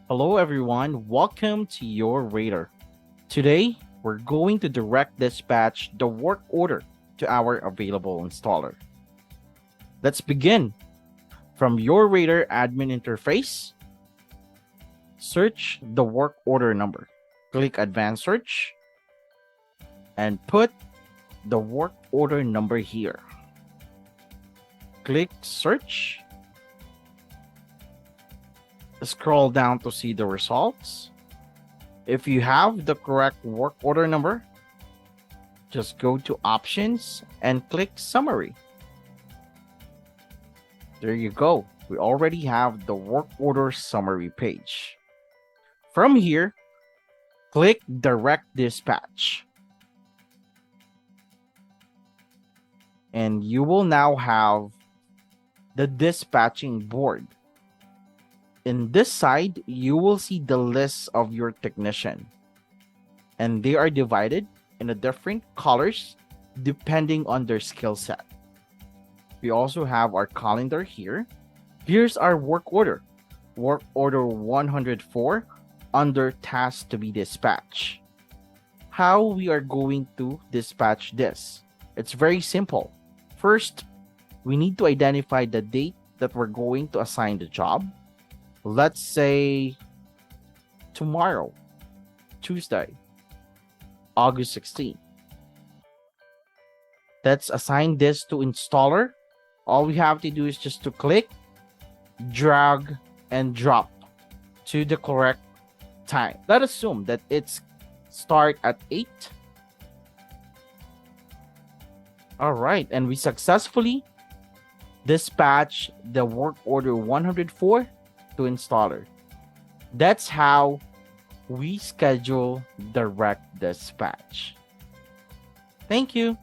Hello everyone, welcome to your radar. Today, we're going to direct dispatch the work order to our available installer. Let's begin. From your radar admin interface, search the work order number. Click advanced search and put the work order number here. Click search. Scroll down to see the results. If you have the correct work order number, just go to options and click summary. There you go. We already have the work order summary page. From here, click direct dispatch. And you will now have the dispatching board. In this side, you will see the list of your technician, and they are divided in the different colors depending on their skill set. We also have our calendar here. Here's our work order 104 under task to be dispatched. How we are going to dispatch this? It's very simple. First, we need to identify the date that we're going to assign the job. Let's say tomorrow, Tuesday, August 16th. Let's assign this to installer. All we have to do is just to click, drag, and drop to the correct time. Let's assume that it's start at 8. All right, and we successfully dispatch the work order 104 to installer. That's how we schedule direct dispatch. Thank you.